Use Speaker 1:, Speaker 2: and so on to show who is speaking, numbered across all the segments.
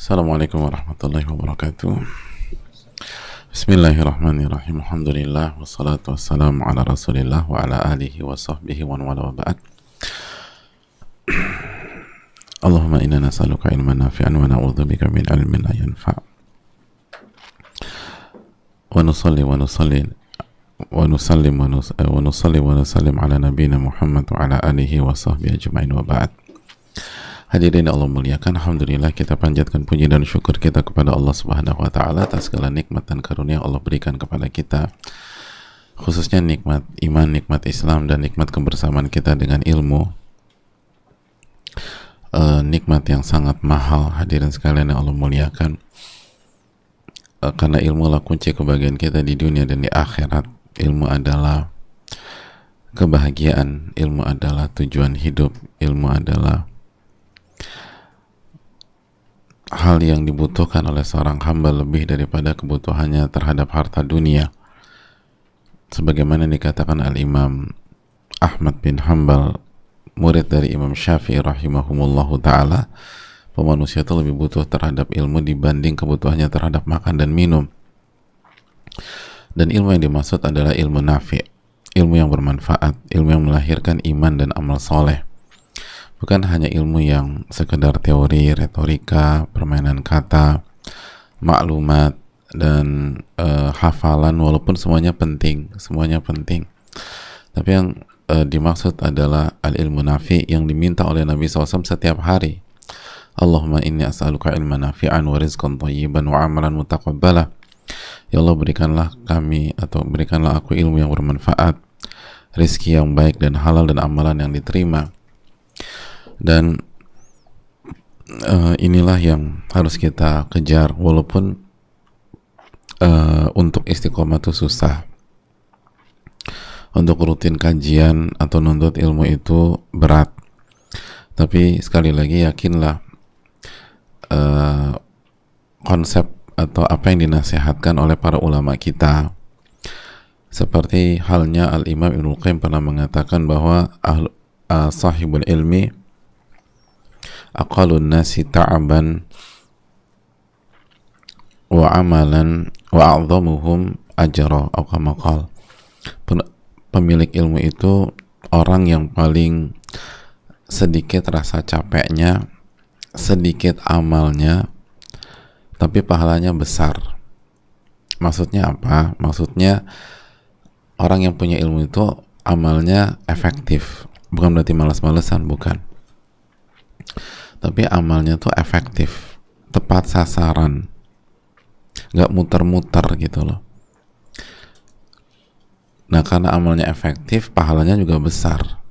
Speaker 1: Assalamualaikum warahmatullahi wabarakatuh. Bismillahirrahmanirrahim. Alhamdulillah wassalatu wassalamu ala Rasulillah wa ala alihi wa sahbihi wa wala wa ba'd. Allahumma inna nas'aluka ilman nafi'an wa na'udzubika min ilmin la yanfa'. Wa nusalli wa nusalli wa nusallim wa nusallim ala nabiyyina Muhammad wa ala alihi wa sahbihi ajma'in wa ba'd. Hadirin Allah muliakan, alhamdulillah kita panjatkan puji dan syukur kita kepada Allah Subhanahu wa taala atas segala nikmat dan karunia yang Allah berikan kepada kita. Khususnya nikmat iman, nikmat Islam dan nikmat kebersamaan kita dengan ilmu. Nikmat yang sangat mahal, hadirin sekalian yang Allah muliakan. Karena ilmu adalah kunci kebahagiaan kita di dunia dan di akhirat. Ilmu adalah kebahagiaan, ilmu adalah tujuan hidup, ilmu adalah hal yang dibutuhkan oleh seorang hamba lebih daripada kebutuhannya terhadap harta dunia. Sebagaimana dikatakan Al-Imam Ahmad bin Hanbal, murid dari Imam Syafi'i rahimahumullahu ta'ala, manusia itu lebih butuh terhadap ilmu dibanding kebutuhannya terhadap makan dan minum. Dan ilmu yang dimaksud adalah ilmu nafi', ilmu yang bermanfaat, ilmu yang melahirkan iman dan amal soleh. Bukan hanya ilmu yang sekedar teori, retorika, permainan kata, maklumat, dan hafalan, walaupun semuanya penting. Tapi yang dimaksud adalah al-ilmu nafi yang diminta oleh Nabi SAW setiap hari. Allahumma inni as'aluka ilman nafi'an wa rizqan thayyiban wa amalan mutaqabbalah. Ya Allah, berikanlah aku ilmu yang bermanfaat, rizki yang baik dan halal, dan amalan yang diterima. Dan inilah yang harus kita kejar, walaupun untuk istiqomah itu susah. Untuk rutin kajian atau nuntut ilmu itu berat. Tapi sekali lagi yakinlah, konsep atau apa yang dinasihatkan oleh para ulama kita, seperti halnya Al-Imam Ibnul Qayyim pernah mengatakan bahwa sahibul ilmi aqalun nasi ta'aban wa amalan wa a'zamuhum ajra, atau kama qala. Pemilik ilmu itu orang yang paling sedikit rasa capeknya, sedikit amalnya, tapi pahalanya besar. Maksudnya apa? Maksudnya orang yang punya ilmu itu amalnya efektif, bukan berarti malas-malesan, bukan. Tapi amalnya tuh efektif, tepat sasaran, nggak muter-muter gitu loh. Nah, karena amalnya efektif, pahalanya juga besar.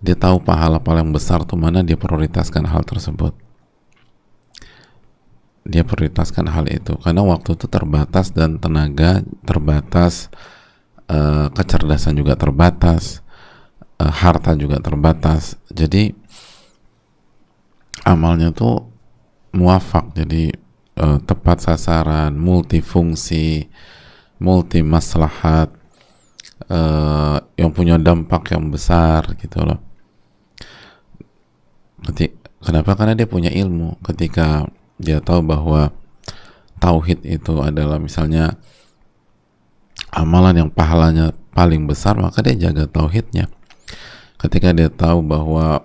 Speaker 1: Dia tahu pahala paling besar tuh mana, dia prioritaskan hal tersebut. Dia prioritaskan hal itu, karena waktu itu terbatas dan tenaga terbatas, kecerdasan juga terbatas, harta juga terbatas. Jadi amalnya tuh muafak, jadi tepat sasaran, multifungsi, multi maslahat, yang punya dampak yang besar gitu loh. Kenapa? Karena dia punya ilmu. Ketika dia tahu bahwa tauhid itu adalah misalnya amalan yang pahalanya paling besar, maka dia jaga tauhidnya. Ketika dia tahu bahwa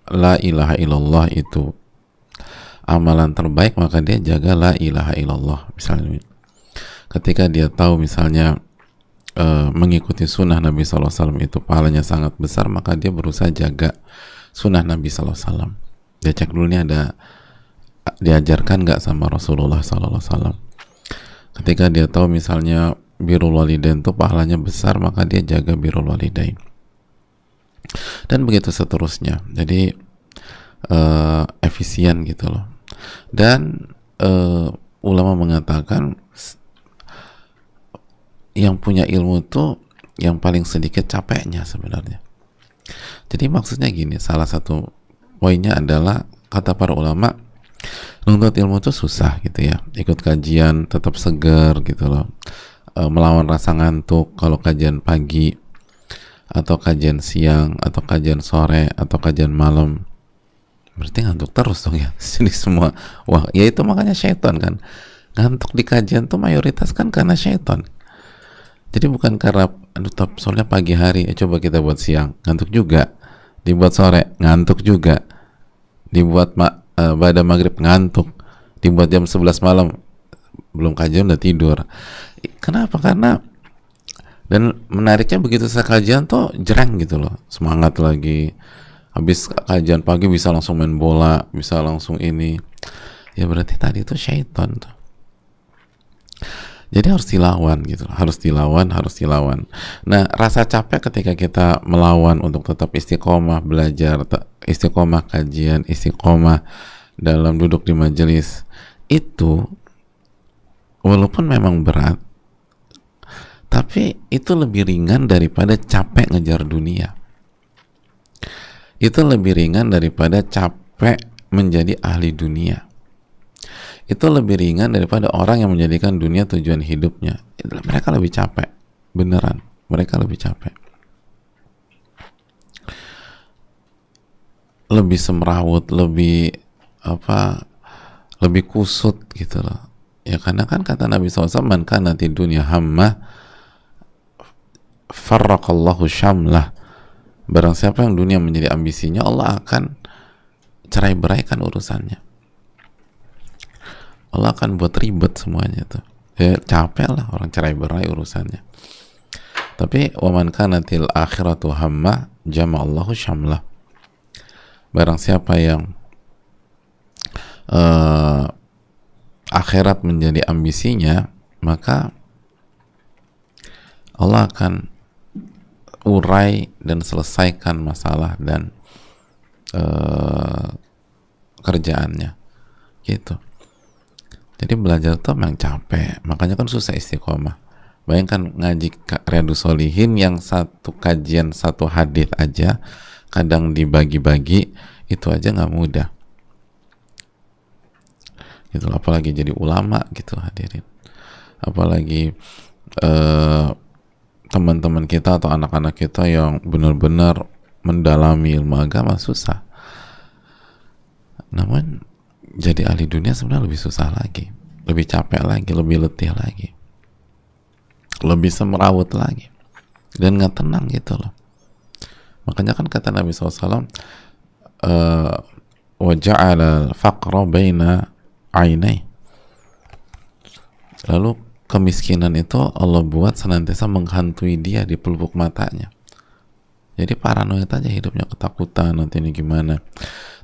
Speaker 1: la ilaha illallah itu amalan terbaik, maka dia jaga la ilaha illallah misalnya. Ketika dia tahu misalnya mengikuti sunnah Nabi SAW itu pahalanya sangat besar, maka dia berusaha jaga sunnah Nabi SAW. Dia cek dulu nih ada diajarkan nggak sama Rasulullah SAW. Ketika dia tahu misalnya birrul walidain itu pahalanya besar, maka dia jaga birrul walidain. Dan begitu seterusnya. Jadi efisien gitu loh. Dan ulama mengatakan yang punya ilmu itu yang paling sedikit capeknya sebenarnya. Jadi maksudnya gini, salah satu poinnya adalah, kata para ulama, nuntut ilmu itu susah gitu ya. Ikut kajian tetap segar gitu loh, melawan rasa ngantuk kalau kajian pagi atau kajian siang atau kajian sore atau kajian malam. berarti ngantuk terus dong ya. Jadi semua, wah ya itu makanya syaitan kan, ngantuk di kajian tuh mayoritas kan karena syaitan. Jadi bukan karena aduh soalnya pagi hari, coba kita buat siang, ngantuk juga. Dibuat sore, ngantuk juga. Dibuat pada maghrib, ngantuk. Dibuat jam 11 malam, belum kajian udah tidur. Kenapa? Karena, dan menariknya begitu saya kajian tuh jereng gitu loh, semangat lagi. Habis kajian pagi bisa langsung main bola, bisa langsung ini. Ya berarti tadi itu syaitan tuh. Jadi harus dilawan gitu, harus dilawan. Nah, rasa capek ketika kita melawan untuk tetap istiqomah belajar, istiqomah kajian, istiqomah dalam duduk di majelis, itu walaupun memang berat, tapi itu lebih ringan daripada capek ngejar dunia. Itu lebih ringan daripada capek menjadi ahli dunia. Itu lebih ringan daripada orang yang menjadikan dunia tujuan hidupnya. Mereka lebih capek, beneran. Mereka lebih capek, lebih semrawut, lebih lebih kusut gitu loh. Ya karena kan kata Nabi SAW, man kana di dunia hamma farraqallahu syamlah. Barang siapa yang dunia menjadi ambisinya, Allah akan cerai beraikan urusannya. Allah akan buat ribet semuanya tuh. Ya capek lah orang cerai berai urusannya. Tapi waman kanatil akhiratu hamma jama'allahu syamlah. Barang siapa yang akhirat menjadi ambisinya, maka Allah akan urai dan selesaikan masalah dan kerjaannya gitu. Jadi belajar tuh memang capek, makanya kan susah istiqomah. Bayangkan ngaji Riyadhus Shalihin yang satu kajian satu hadis aja kadang dibagi-bagi, itu aja nggak mudah. Gitu, apalagi jadi ulama gitu hadirin. Apalagi teman-teman kita atau anak-anak kita yang benar-benar mendalami ilmu agama, susah. Namun jadi ahli dunia sebenarnya lebih susah lagi, lebih capek lagi, lebih letih lagi, lebih semrawut lagi, dan nggak tenang gitu loh. Makanya kan kata Nabi SAW, wa ja'ala al-faqra baina ainai. Lalu kemiskinan itu Allah buat senantiasa menghantui dia di pelupuk matanya. Jadi paranoid aja hidupnya, ketakutan nanti ini gimana.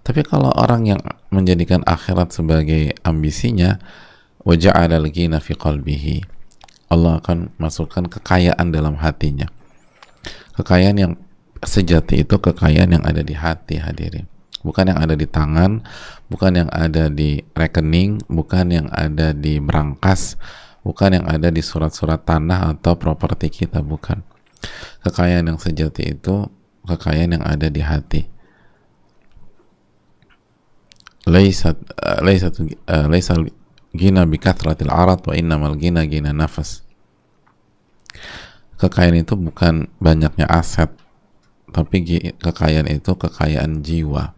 Speaker 1: Tapi kalau orang yang menjadikan akhirat sebagai ambisinya, wa ja'ala al-ghina fi qalbihi, Allah akan masukkan kekayaan dalam hatinya. Kekayaan yang sejati itu kekayaan yang ada di hati, hadirin. Bukan yang ada di tangan, bukan yang ada di rekening, bukan yang ada di brankas, bukan yang ada di surat-surat tanah atau properti kita, bukan. Kekayaan yang sejati itu kekayaan yang ada di hati. Laisal gina bi kathratil arad wa innamal gina gina nafas. Kekayaan itu bukan banyaknya aset, tapi kekayaan itu kekayaan jiwa.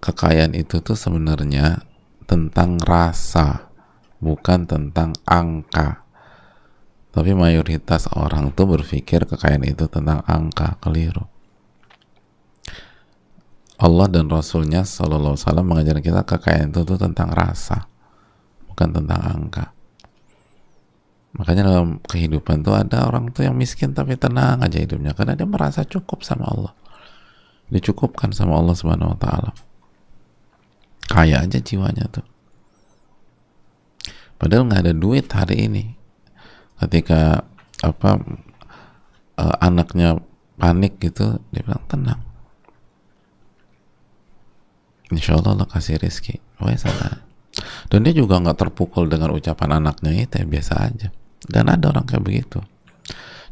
Speaker 1: Kekayaan itu tuh sebenarnya tentang rasa, bukan tentang angka. Tapi mayoritas orang tuh berpikir kekayaan itu tentang angka, keliru. Allah dan Rasulnya Sallallahu Alaihi Wasallam mengajarkan kita kekayaan itu tuh tentang rasa, bukan tentang angka. Makanya dalam kehidupan tuh ada orang tuh yang miskin tapi tenang aja hidupnya, karena dia merasa cukup sama Allah, dicukupkan sama Allah Subhanahu Wa Taala. Kaya aja jiwanya tuh. Padahal nggak ada duit hari ini. Ketika anaknya panik gitu, dia bilang tenang, insya Allah Allah kasih rezeki, sana. Dan dia juga nggak terpukul dengan ucapan anaknya itu, ya biasa aja. Dan ada orang kayak begitu,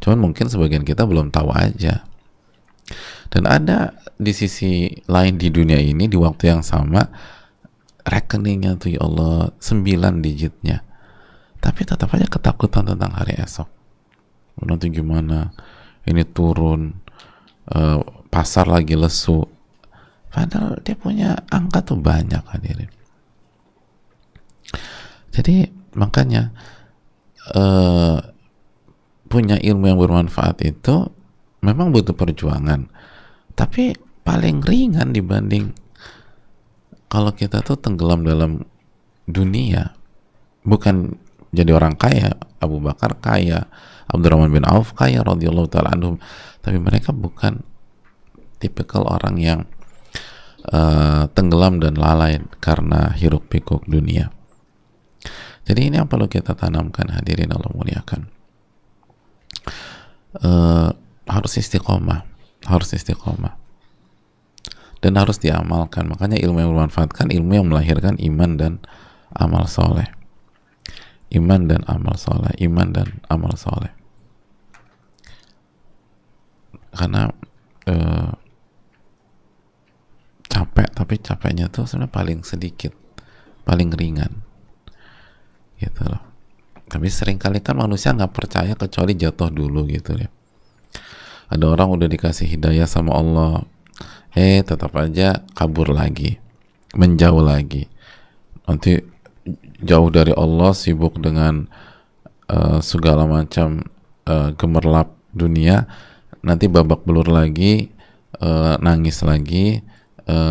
Speaker 1: cuman mungkin sebagian kita belum tahu aja. Dan ada di sisi lain di dunia ini, di waktu yang sama, rekeningnya tuh ya Allah 9 digitnya, tapi tetap aja ketakutan tentang hari esok. Nanti gimana, ini turun, pasar lagi lesu, Padahal dia punya angka tuh banyak, hadirin. Jadi makanya punya ilmu yang bermanfaat itu memang butuh perjuangan, tapi paling ringan dibanding kalau kita tuh tenggelam dalam dunia. Bukan jadi orang kaya, Abu Bakar kaya, Abdurrahman bin Auf kaya radhiyallahu taala anhum, tapi mereka bukan tipikal orang yang tenggelam dan lalai karena hiruk pikuk dunia. Jadi ini yang perlu kita tanamkan, hadirin Allah muliakan. Harus istiqomah, dan harus diamalkan. Makanya ilmu yang bermanfaat kan ilmu yang melahirkan iman dan amal soleh. Iman dan amal soleh. Karena capek, tapi capeknya tuh sebenarnya paling sedikit, paling ringan, gitu loh. Tapi seringkali kan manusia nggak percaya kecuali jatuh dulu, gitu ya. Ada orang udah dikasih hidayah sama Allah, tetap aja kabur lagi, menjauh lagi. Nanti jauh dari Allah, sibuk dengan segala macam gemerlap dunia, nanti babak belur lagi, nangis lagi,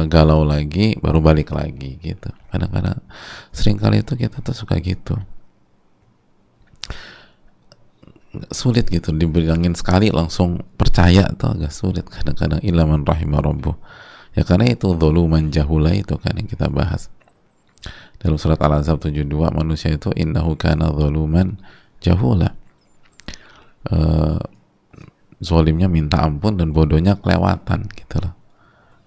Speaker 1: galau lagi, baru balik lagi, gitu. Kadang-kadang seringkali itu kita tuh suka gitu, sulit gitu, dibilangin sekali langsung percaya tuh agak sulit kadang-kadang. Illa man rahimah rabbuh, ya karena itu dzuluman jahula itu kan yang kita bahas dalam surat Al-Ahzab 72, manusia itu innahu kana dzuluman jahula, zolimnya minta ampun dan bodohnya kelewatan, gitu loh.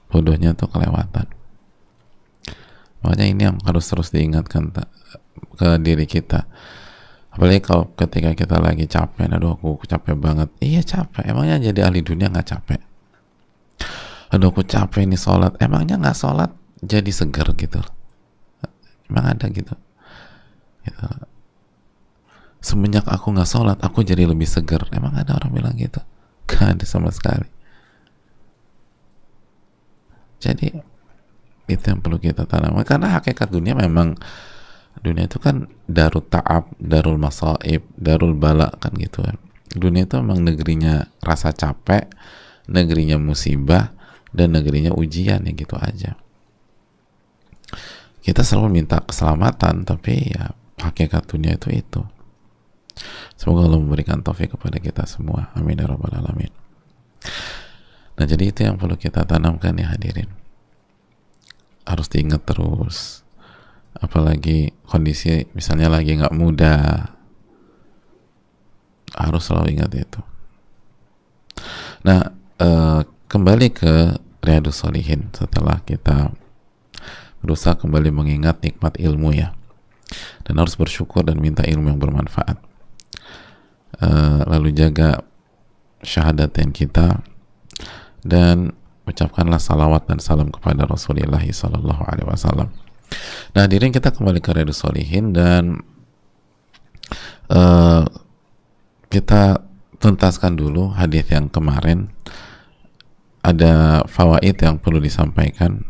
Speaker 1: Bodohnya tuh kelewatan. Makanya ini yang harus terus diingatkan ke diri kita. Apalagi kalau ketika kita lagi capek, aduh aku capek banget. Iya capek, emangnya jadi ahli dunia nggak capek? Aduh aku capek nih sholat, emangnya nggak sholat jadi seger, gitu. Emang ada gitu? Semenjak aku nggak sholat, aku jadi lebih seger. Emang ada orang bilang gitu? Gak ada sama sekali. Jadi itu yang perlu kita tanam, karena hakikat dunia memang, dunia itu kan darul ta'ab, darul masaib, darul bala, kan gitu kan. Dunia itu memang negerinya rasa capek, negerinya musibah, dan negerinya ujian, ya gitu aja. Kita selalu minta keselamatan, tapi ya hakikat dunia itu. Semoga Allah memberikan taufik kepada kita semua, amin ya rabbal alamin. Nah jadi itu yang perlu kita tanamkan ya hadirin, harus diingat terus. Apalagi kondisi misalnya lagi nggak mudah, harus selalu ingat itu. Nah kembali ke Riyadhus Shalihin, setelah kita berusaha kembali mengingat nikmat ilmu ya, dan harus bersyukur dan minta ilmu yang bermanfaat, lalu jaga syahadatain kita, dan ucapkanlah salawat dan salam kepada Rasulullah Sallallahu Alaihi Wasallam. Nah hadirin, kita kembali ke Riyadhus Shalihin dan kita tuntaskan dulu hadis yang kemarin. Ada fawaid yang perlu disampaikan,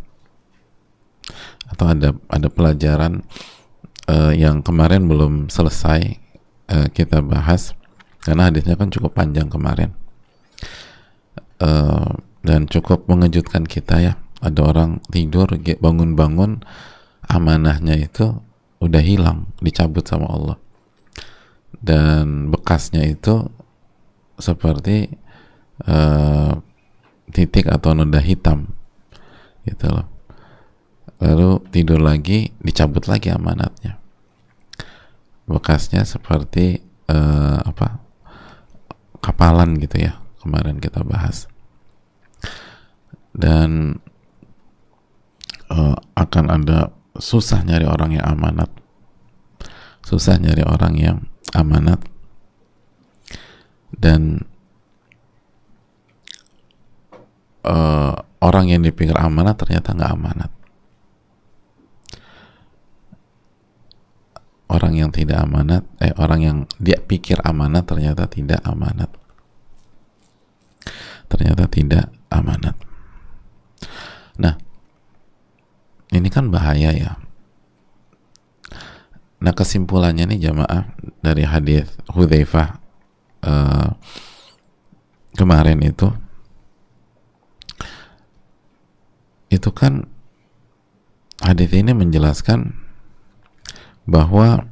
Speaker 1: atau ada pelajaran yang kemarin belum selesai kita bahas, karena hadisnya kan cukup panjang kemarin, dan cukup mengejutkan kita ya. Ada orang tidur, bangun-bangun, amanahnya itu udah hilang, dicabut sama Allah, dan bekasnya itu seperti titik atau noda hitam, gitu loh. Lalu tidur lagi, dicabut lagi amanatnya, bekasnya seperti kapalan gitu ya, kemarin kita bahas. Dan akan ada susah nyari orang yang amanat, dan orang yang dipikir amanat ternyata nggak amanat. Orang yang tidak amanat, orang yang dia pikir amanat ternyata tidak amanat. Nah, Ini kan bahaya ya. Nah, kesimpulannya nih jamaah dari hadis Hudzaifah kemarin itu kan hadis ini menjelaskan bahwa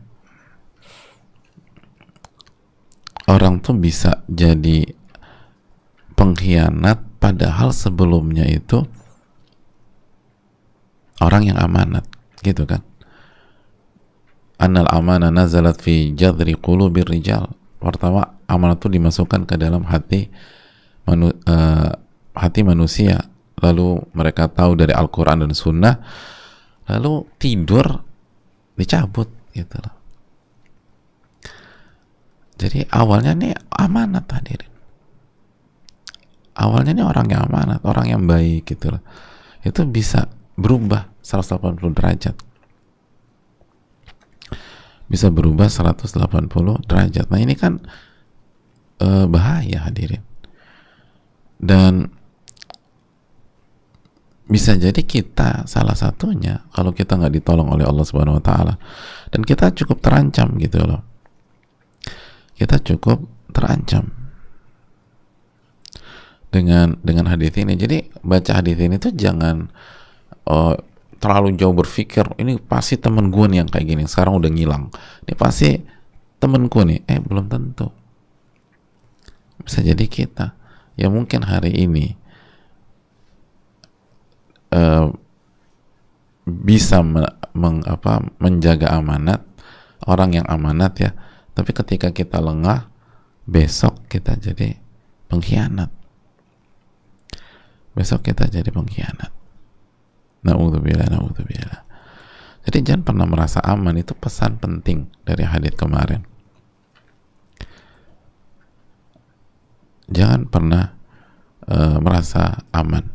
Speaker 1: orang tuh bisa jadi pengkhianat padahal sebelumnya itu orang yang amanat, gitu kan. Annal amana nazalat fi jadri qulubir rijal. Pertama, amanat itu dimasukkan ke dalam hati manusia, lalu mereka tahu dari Al-Quran dan Sunnah, lalu tidur dicabut gitu loh. Jadi awalnya nih amanat, hadirin. Awalnya nih orang yang amanat, orang yang baik gitu loh. Itu bisa berubah 180 derajat. Bisa berubah 180 derajat. Nah, ini kan bahaya, hadirin. Dan bisa jadi kita salah satunya kalau kita nggak ditolong oleh Allah Subhanahu Wa Taala, dan kita cukup terancam gitu loh. Kita cukup terancam dengan hadis ini. Jadi baca hadis ini tuh jangan terlalu jauh berpikir ini pasti temen gue nih yang kayak gini, sekarang udah ngilang, ini pasti temenku nih. Belum tentu. Bisa jadi kita ya mungkin hari ini bisa menjaga amanat, orang yang amanat ya, tapi ketika kita lengah, besok kita jadi pengkhianat. Besok kita jadi pengkhianat. Na'udzubillah, na'udzubillah. Jadi jangan pernah merasa aman. Itu pesan penting dari hadits kemarin. Jangan pernah merasa aman.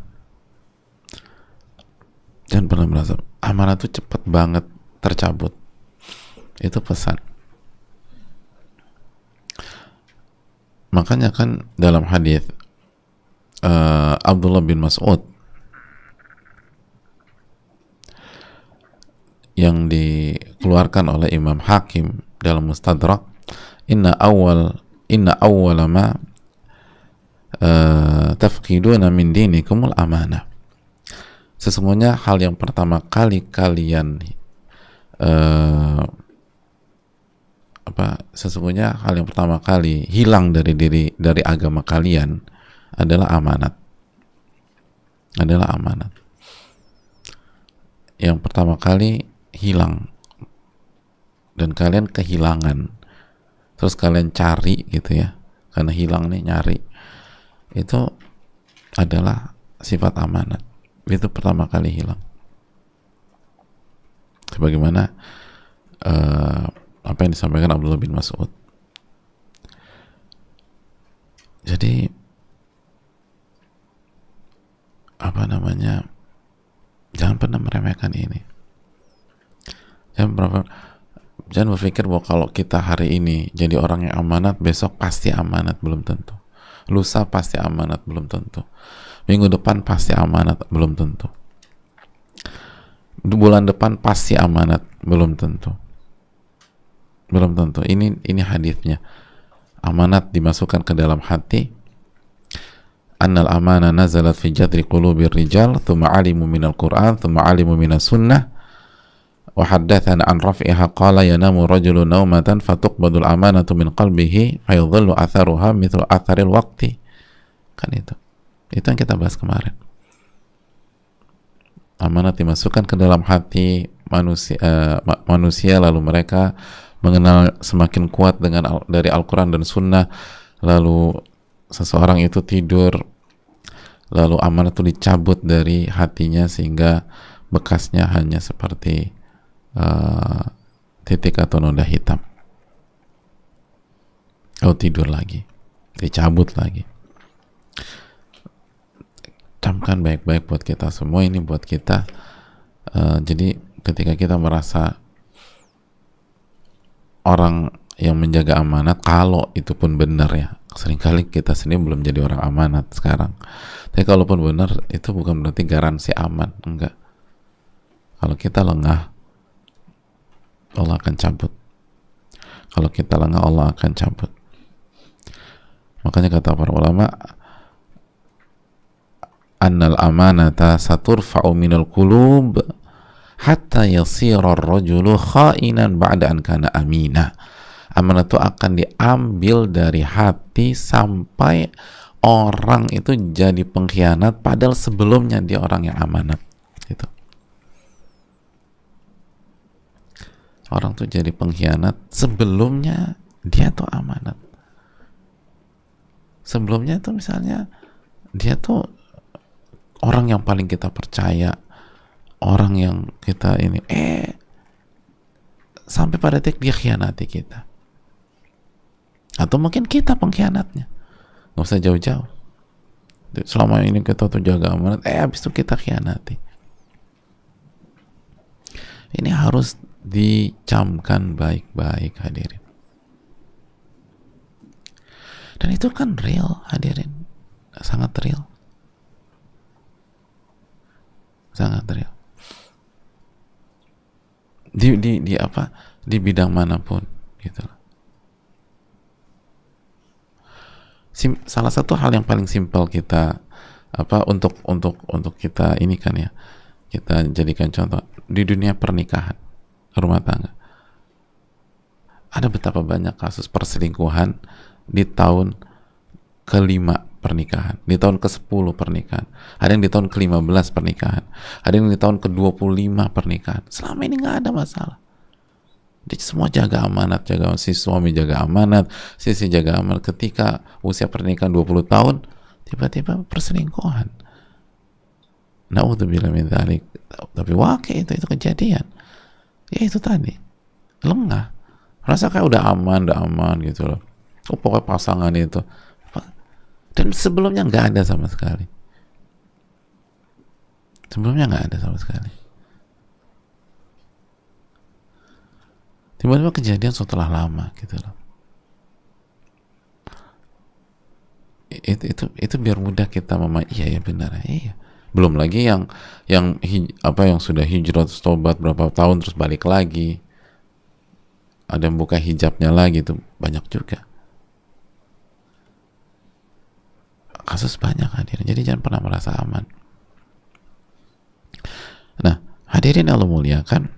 Speaker 1: Jangan pernah merasa amanah itu cepat banget tercabut. Itu pesan. Makanya kan dalam hadis Abdullah bin Mas'ud yang dikeluarkan oleh Imam Hakim dalam Mustadrak, inna awwala ma tafqiduna min dinikumul amanah. Sesungguhnya hal yang pertama kali kalian sesungguhnya hal yang pertama kali hilang dari agama kalian adalah amanat. Adalah amanat. Yang pertama kali hilang dan kalian kehilangan, terus kalian cari gitu ya, karena hilang nih, nyari, itu adalah sifat amanat. Itu pertama kali hilang. Sebagaimana apa yang disampaikan Abdullah bin Mas'ud. Jadi jangan pernah meremehkan ini. Jangan berpikir bahwa kalau kita hari ini jadi orang yang amanat, besok pasti amanat, belum tentu. Lusa pasti amanat, belum tentu. Minggu depan pasti amanat, belum tentu. Bulan depan pasti amanat, belum tentu. Belum tentu. Ini hadisnya. Amanat dimasukkan ke dalam hati. Annal amana nazalat fi jadri qulubir rijal, thumma alimu minal Qur'an, thumma alimu minas sunnah, wa haddathana an raf'iha qala yanamu rajulun naumatan fatuqbadul amanatu min qalbihi fayadhallu atharuha mithlu atharil waqti. Kan itu yang kita bahas kemarin. Amanat dimasukkan ke dalam hati manusia, lalu mereka mengenal semakin kuat dari Al-Quran dan Sunnah, lalu seseorang itu tidur, lalu amanat itu dicabut dari hatinya sehingga bekasnya hanya seperti titik atau noda hitam. Lalu tidur lagi, dicabut lagi. Camkan baik-baik buat kita semua, ini buat kita. Jadi ketika kita merasa orang yang menjaga amanat, kalau itu pun benar ya, seringkali kita sendiri belum jadi orang amanat sekarang, tapi kalaupun benar, itu bukan berarti garansi aman, enggak. Kalau kita lengah, Allah akan cabut. Kalau kita lengah, Allah akan cabut. Makanya kata para ulama, annal amanata saturfa'u minal qulub hatta yasira ar-rajulu kha'inan ba'da an kana amina. Amanat itu akan diambil dari hati sampai orang itu jadi pengkhianat padahal sebelumnya dia orang yang amanat. Gitu. Orang tuh jadi pengkhianat sebelumnya dia tuh amanat. Sebelumnya tuh misalnya dia tuh orang yang paling kita percaya, orang yang kita ini, sampai pada titik dia khianati kita. Atau mungkin kita pengkhianatnya. Nggak usah jauh-jauh. Selama ini kita tuh jaga amanat, habis itu kita khianati. Ini harus dicamkan baik-baik, hadirin. Dan itu kan real, hadirin. Sangat real. Sangat real. Di apa? Di bidang manapun, gitu. Salah satu hal yang paling simpel kita untuk kita ini kan ya, kita jadikan contoh di dunia pernikahan, rumah tangga. Ada betapa banyak kasus perselingkuhan di tahun ke-5 pernikahan, di tahun ke-10 pernikahan, ada yang di tahun ke-15 pernikahan, ada yang di tahun ke-25 pernikahan. Selama ini nggak ada masalah. Jadi semua jaga amanat, si suami jaga amanat, si jaga amanat. Ketika usia pernikahan 20 tahun, tiba-tiba perselingkuhan. Na'udzubillah min dzalik. Tapi wakil itu kejadian. Ya itu tadi. Lengah. Rasa kayak udah aman gitu loh. Pokoknya pasangan itu. Dan sebelumnya nggak ada sama sekali. Sebelumnya nggak ada sama sekali. Tiba-tiba kejadian setelah lama gitu loh. Itu biar mudah kita iya ya benar iya. Belum lagi yang sudah hijrah terus tobat berapa tahun terus balik lagi. Ada yang buka hijabnya lagi, itu banyak juga. Kasus banyak, hadirin. Jadi jangan pernah merasa aman. Nah, hadirin Allah muliakan,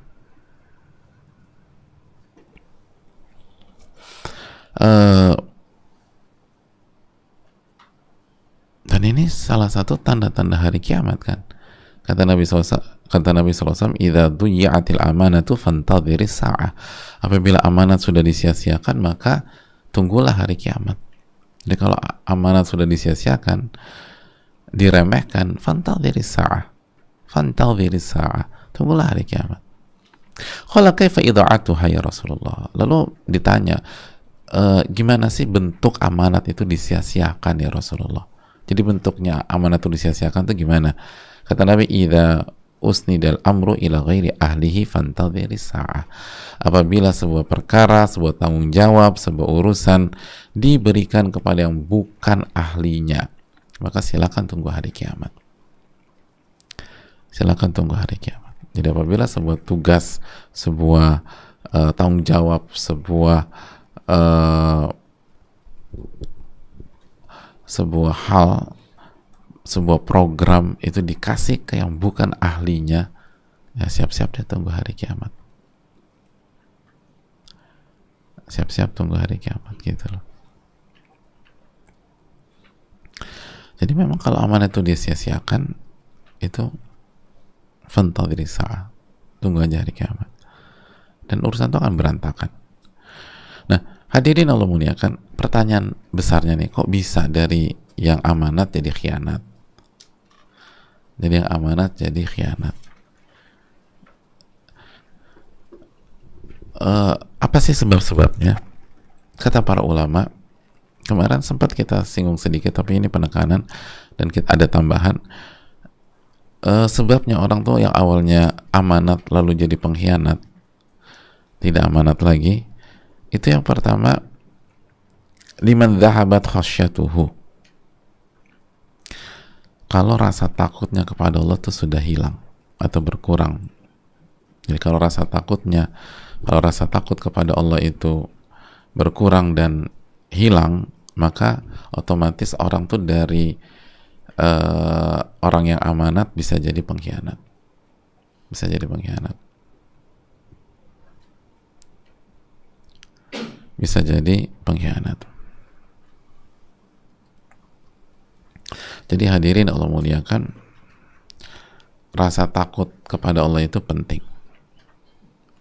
Speaker 1: dan ini salah satu tanda-tanda hari kiamat kan. Kata Nabi SAW, "Idza duyi'atil amanatu fantadhiris sa'ah." Apabila amanat sudah disia-siakan, maka tunggulah hari kiamat. Jadi kalau amanat sudah disia-siakan, diremehkan, fantadhiris sa'ah. Fantadhiris sa'ah. Tunggulah hari kiamat. Qala kaifa idha'atuha ya Rasulullah? Lalu ditanya, gimana sih bentuk amanat itu disia-siakan ya Rasulullah? Jadi bentuknya amanat itu disia-siakan itu gimana? Kata Nabi, idza usnidal amru ila ghairi ahlihi fantadhiris sa'ah. Apabila sebuah perkara, sebuah tanggung jawab, sebuah urusan diberikan kepada yang bukan ahlinya, maka silakan tunggu hari kiamat. Silakan tunggu hari kiamat. Jadi apabila sebuah tugas, sebuah tanggung jawab, sebuah hal, sebuah program itu dikasih ke yang bukan ahlinya, ya siap-siap deh tunggu hari kiamat. Siap-siap tunggu hari kiamat gitu loh. Jadi memang kalau amanah itu disia-siakan, itu fantadhiris sa'ah, tunggu aja hari kiamat, dan urusan itu akan berantakan. Nah, hadirin Allah muliakan, pertanyaan besarnya nih, kok bisa dari yang amanat jadi khianat? Jadi yang amanat jadi khianat. Apa sih sebab-sebabnya? Kata para ulama, kemarin sempat kita singgung sedikit, tapi ini penekanan dan kita ada tambahan. Sebabnya orang tuh yang awalnya amanat lalu jadi pengkhianat, tidak amanat lagi, itu yang pertama, liman dhahabat khasyatuhu. Kalau rasa takutnya kepada Allah itu sudah hilang atau berkurang, Jadi kalau rasa takut kepada Allah itu berkurang dan hilang, maka otomatis orang tuh dari orang yang amanat bisa jadi pengkhianat. Bisa jadi pengkhianat. Bisa jadi pengkhianat. Jadi hadirin Allah muliakan, rasa takut kepada Allah itu penting.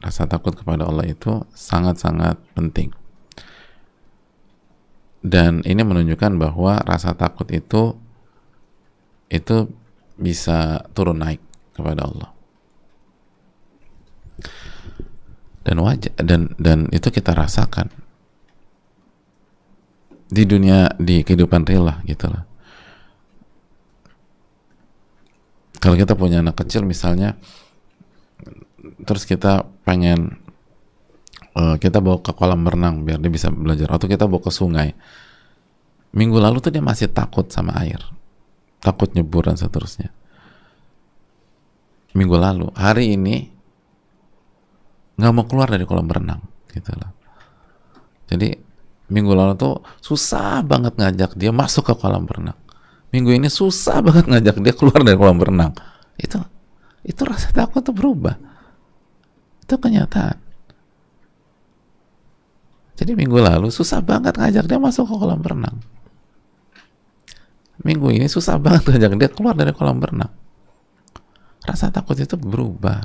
Speaker 1: Rasa takut kepada Allah itu sangat-sangat penting. Dan ini menunjukkan bahwa rasa takut itu bisa turun naik kepada Allah. Dan itu kita rasakan di dunia, di kehidupan real lah gitu lah. Kalau kita punya anak kecil misalnya, terus kita pengen kita bawa ke kolam renang biar dia bisa belajar, atau kita bawa ke sungai, minggu lalu tuh dia masih takut sama air, takut nyebur dan seterusnya. Minggu lalu, hari ini nggak mau keluar dari kolam renang gitu lah. Jadi minggu lalu tuh susah banget ngajak dia masuk ke kolam renang, minggu ini susah banget ngajak dia keluar dari kolam renang. Itu rasa takut tuh berubah, itu kenyataan. Jadi minggu lalu susah banget ngajak dia masuk ke kolam renang, minggu ini susah banget ngajak dia keluar dari kolam renang. Rasa takut itu berubah.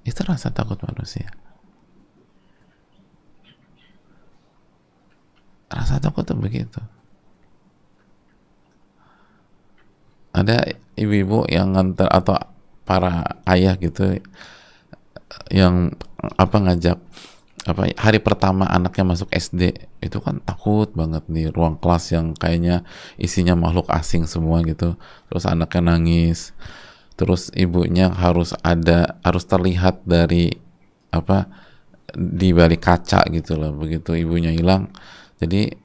Speaker 1: Itu rasa takut manusia. Rasa takut itu begitu. Ada ibu-ibu yang nganter, atau para ayah gitu, yang ngajak hari pertama anaknya masuk SD, itu kan takut banget di ruang kelas yang kayaknya isinya makhluk asing semua gitu, terus anaknya nangis, terus ibunya harus terlihat dari di balik kaca gitu loh. Begitu ibunya hilang, jadi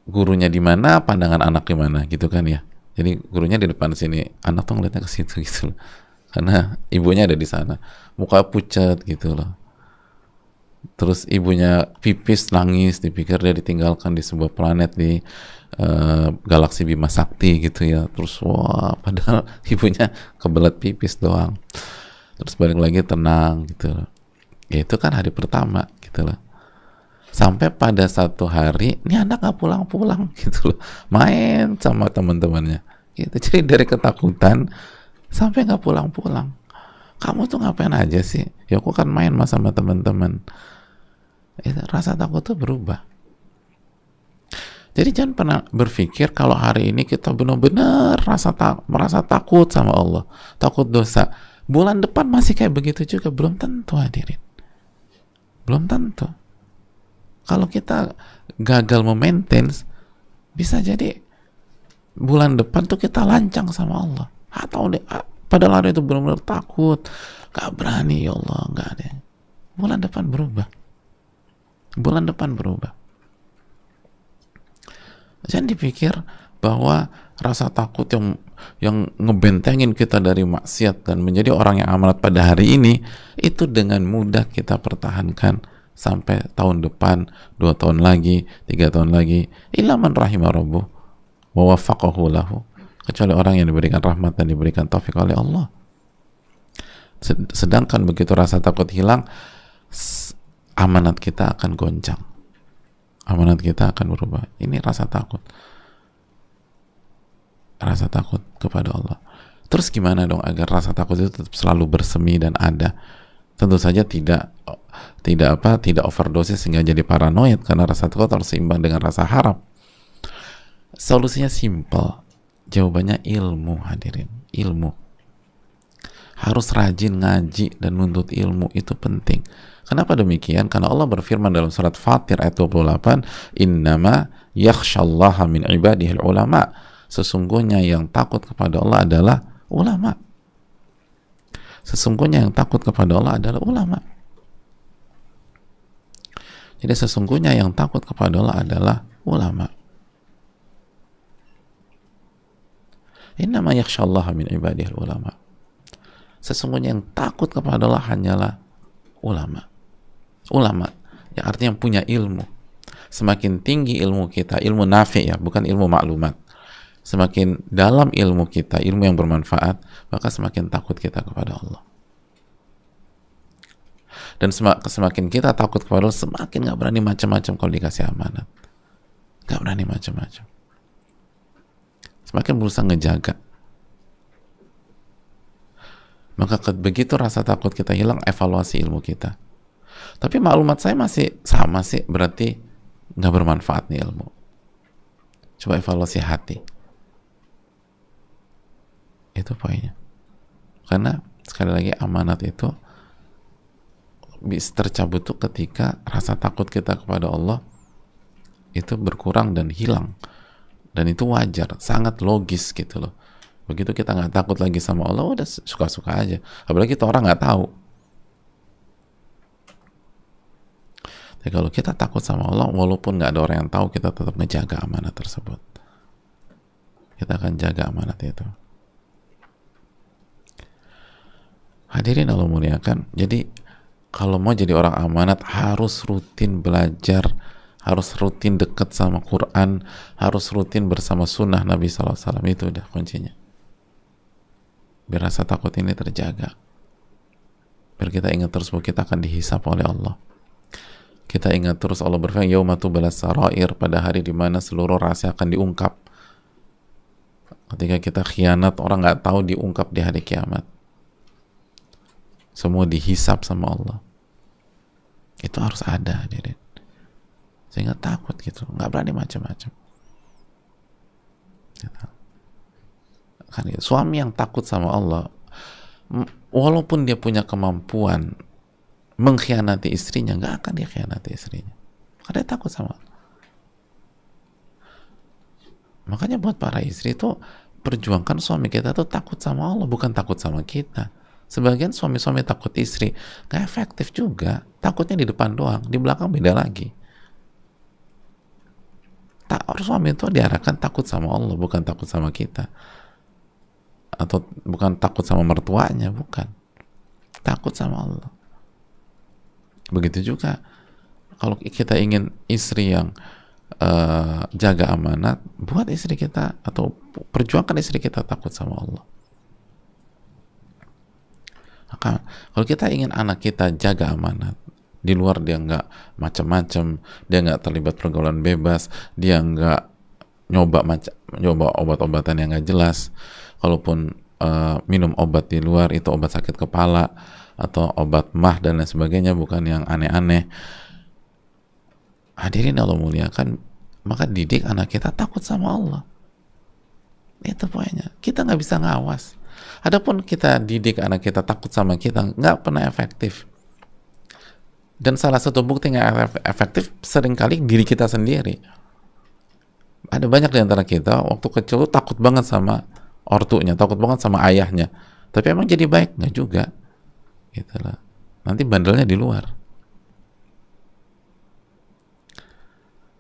Speaker 1: gurunya di mana, pandangan anak di mana gitu kan ya. Jadi gurunya di depan sini, anak tuh ngeliatnya ke situ gitu loh, karena ibunya ada di sana, muka pucat gitu loh. Terus ibunya pipis, nangis, dipikir dia ditinggalkan di sebuah planet di galaksi Bima Sakti gitu ya. Terus wah, padahal ibunya kebelet pipis doang. Terus balik lagi tenang gitu loh. Ya itu kan hari pertama gitu loh. Sampai pada satu hari, ini anak gak pulang-pulang gitu loh, main sama teman-temannya gitu. Jadi dari ketakutan sampai gak pulang-pulang. Kamu tuh ngapain aja sih? Ya aku kan main sama teman-teman. Rasa takut tuh berubah. Jadi jangan pernah berpikir kalau hari ini kita benar-benar merasa takut sama Allah, takut dosa, bulan depan masih kayak begitu juga. Belum tentu hadirin, belum tentu. Kalau kita gagal memaintain, bisa jadi bulan depan tuh kita lancang sama Allah. Atau padahal hari itu benar-benar takut, gak berani, ya Allah, gak ada. Bulan depan berubah. Bulan depan berubah. Jangan dipikir bahwa rasa takut yang ngebentengin kita dari maksiat dan menjadi orang yang amanat pada hari ini, itu dengan mudah kita pertahankan sampai tahun depan, 2 tahun lagi, 3 tahun lagi. Illa man rahimah rabbuh wa waffaqahu lahu, kecuali orang yang diberikan rahmat dan diberikan taufik oleh Allah. Sedangkan begitu rasa takut hilang, amanat kita akan goncang, amanat kita akan berubah. Ini rasa takut kepada Allah. Terus gimana dong agar rasa takut itu tetap selalu bersemi dan ada? Tentu saja tidak overdosis sehingga jadi paranoid, karena rasa takut harus seimbang dengan rasa harap. Solusinya simple, jawabannya ilmu hadirin, ilmu. Harus rajin ngaji dan nuntut ilmu, itu penting. Kenapa demikian? Karena Allah berfirman dalam surat Fatir ayat 28, innama yakhshallaha min ibadihil ulama, sesungguhnya yang takut kepada Allah adalah ulama. Sesungguhnya yang takut kepada Allah adalah ulama. Jadi sesungguhnya yang takut kepada Allah adalah ulama. Innama yakhshallaha min ibadihil ulama. Sesungguhnya yang takut kepada Allah hanyalah ulama. Ulama, yang artinya punya ilmu. Semakin tinggi ilmu kita, ilmu nafi ya, bukan ilmu maklumat. Semakin dalam ilmu kita, ilmu yang bermanfaat, maka semakin takut kita kepada Allah. Dan semakin kita takut kepada Allah, semakin gak berani macam-macam kalau dikasih amanat. Gak berani macam-macam. Semakin berusaha ngejaga. Maka begitu rasa takut kita hilang, evaluasi ilmu kita. Tapi maklumat saya masih sama sih, berarti nggak bermanfaat nih ilmu. Coba evaluasi hati. Itu poinnya. Karena sekali lagi amanat itu bisa tercabut tuh ketika rasa takut kita kepada Allah itu berkurang dan hilang. Dan itu wajar, sangat logis gitu loh. Begitu kita nggak takut lagi sama Allah, udah suka-suka aja. Apalagi kita orang nggak tahu. Tapi kalau kita takut sama Allah, walaupun nggak ada orang yang tahu, kita tetap ngejaga amanat tersebut. Kita akan jaga amanat itu. Hadirin Allah muliakan. Jadi kalau mau jadi orang amanat harus rutin belajar, harus rutin dekat sama Quran, harus rutin bersama sunnah Nabi SAW. Itu udah kuncinya. Biar rasa takut ini terjaga. Biar kita ingat terus bahwa kita akan dihisap oleh Allah. Kita ingat terus Allah berfirman, yauma tubalas sarair, pada hari di mana seluruh rahasia akan diungkap. Ketika kita khianat, orang nggak tahu, diungkap di hari kiamat. Semua dihisap sama Allah. Itu harus ada, hadirin. Sehingga takut gitu, nggak berani macam-macam. Gitu. Kan gitu. Suami yang takut sama Allah, walaupun dia punya kemampuan mengkhianati istrinya, nggak akan dia khianati istrinya. Karena dia takut sama Allah. Makanya buat para istri itu, perjuangkan suami kita tuh takut sama Allah, bukan takut sama kita. Sebagian suami-suami takut istri, nggak efektif juga. Takutnya di depan doang, di belakang beda lagi. Suami itu diarahkan takut sama Allah, bukan takut sama kita. Atau bukan takut sama mertuanya, bukan. Takut sama Allah. Begitu juga kalau kita ingin istri yang jaga amanat, buat istri kita atau perjuangkan istri kita takut sama Allah. Maka kalau kita ingin anak kita jaga amanat, di luar dia nggak macam-macam, dia nggak terlibat pergaulan bebas, dia nggak nyoba obat-obatan yang nggak jelas. Kalaupun minum obat di luar, itu obat sakit kepala atau obat mah dan lain sebagainya, bukan yang aneh-aneh. Hadirin Allah muliakan, maka didik anak kita takut sama Allah. Itu poinnya. Kita nggak bisa ngawas. Adapun kita didik anak kita takut sama kita, nggak pernah efektif. Dan salah satu bukti nggak efektif seringkali diri kita sendiri. Ada banyak di antara kita waktu kecil tuh takut banget sama ortunya, takut banget sama ayahnya. Tapi emang jadi baik? Nggak juga. Gitu lah. Nanti bandelnya di luar.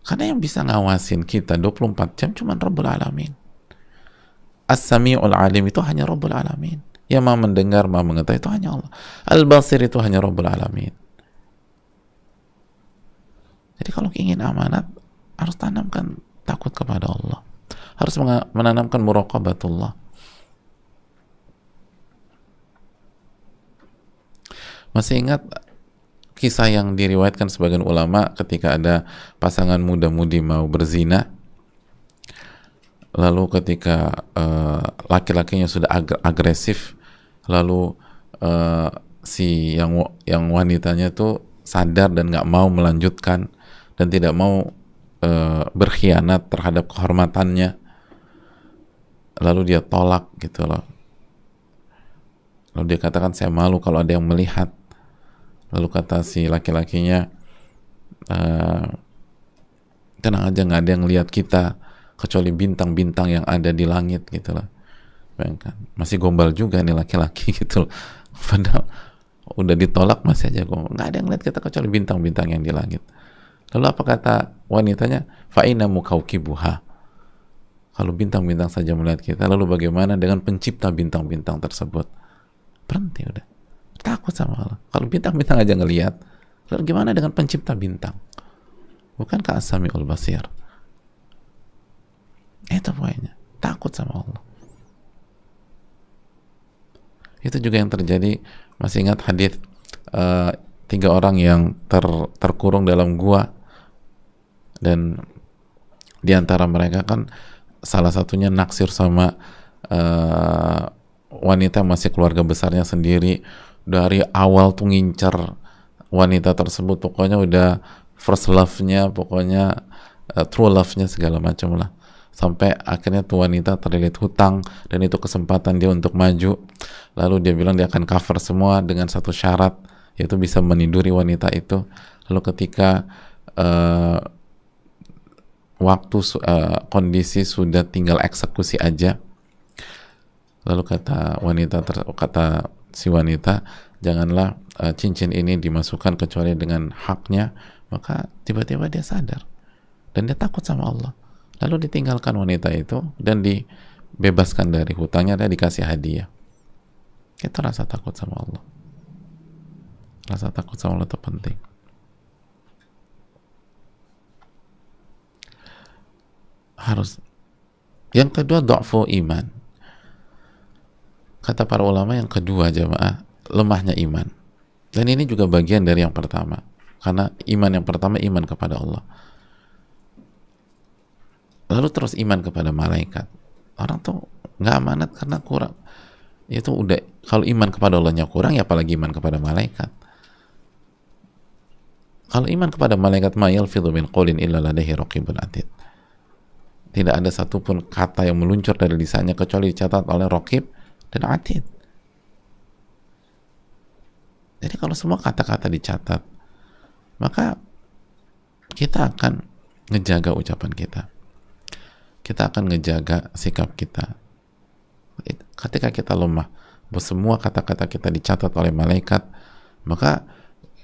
Speaker 1: Karena yang bisa ngawasin kita 24 jam cuma Rabbul Alamin. As-Sami'ul Alim itu hanya Rabbul Alamin. Yang maha mendengar, maha mengetahui itu hanya Allah. Al-Basir itu hanya Rabbul Alamin. Jadi kalau ingin amanat, harus tanamkan takut kepada Allah. Harus menanamkan muraqabatullah. Masih ingat kisah yang diriwayatkan sebagian ulama ketika ada pasangan muda-mudi mau berzina, lalu ketika laki-lakinya sudah agresif, lalu si yang wanitanya tuh sadar dan nggak mau melanjutkan dan tidak mau berkhianat terhadap kehormatannya, lalu dia tolak gitu loh. Lalu dia katakan, saya malu kalau ada yang melihat. Lalu kata si laki-lakinya, tenang aja, nggak ada yang lihat kita kecuali bintang-bintang yang ada di langit gitu loh. Bayangkan, masih gombal juga nih laki-laki gitu loh. Padahal udah ditolak masih aja gombal. Nggak ada yang lihat kita kecuali bintang-bintang yang di langit. Lalu apa kata wanitanya? Fa'ina mukaukibuha. Kalau bintang-bintang saja melihat kita, lalu bagaimana dengan pencipta bintang-bintang tersebut? Berhenti udah. Takut sama Allah. Kalau bintang-bintang aja ngelihat, lalu gimana dengan pencipta bintang? Bukankah As-Sami'ul Basir? Itu poinnya. Takut sama Allah. Itu juga yang terjadi. Masih ingat hadis 3 orang yang terkurung dalam gua, dan di antara mereka kan salah satunya naksir sama wanita masih keluarga besarnya sendiri. Dari awal tuh ngincer wanita tersebut, pokoknya udah first love-nya, pokoknya true love-nya segala macam lah, sampai akhirnya tuh wanita terlilit hutang, dan itu kesempatan dia untuk maju. Lalu dia bilang dia akan cover semua dengan satu syarat, yaitu bisa meniduri wanita itu. Lalu ketika kondisi sudah tinggal eksekusi aja, lalu kata si wanita, janganlah cincin ini dimasukkan kecuali dengan haknya. Maka tiba-tiba dia sadar dan dia takut sama Allah, lalu ditinggalkan wanita itu dan dibebaskan dari hutangnya dan dikasih hadiah. Itu rasa takut sama Allah. Rasa takut sama Allah itu penting. Harus. Yang kedua, dha'fu iman. Kata para ulama, yang kedua jamaah, lemahnya iman. Dan ini juga bagian dari yang pertama, karena iman yang pertama iman kepada Allah, lalu terus iman kepada malaikat. Orang tuh nggak amanat karena kurang. Itu udah, kalau iman kepada Allahnya kurang, ya apalagi iman kepada malaikat. Kalau iman kepada malaikat, ma yalfidhu min qawlin illa ladaihi raqibun atid. Tidak ada satupun kata yang meluncur dari lisannya kecuali dicatat oleh Raqib dan Atid. Jadi kalau semua kata-kata dicatat, maka kita akan ngejaga ucapan kita. Kita akan ngejaga sikap kita. Ketika kita lemah, bahwa semua kata-kata kita dicatat oleh malaikat, maka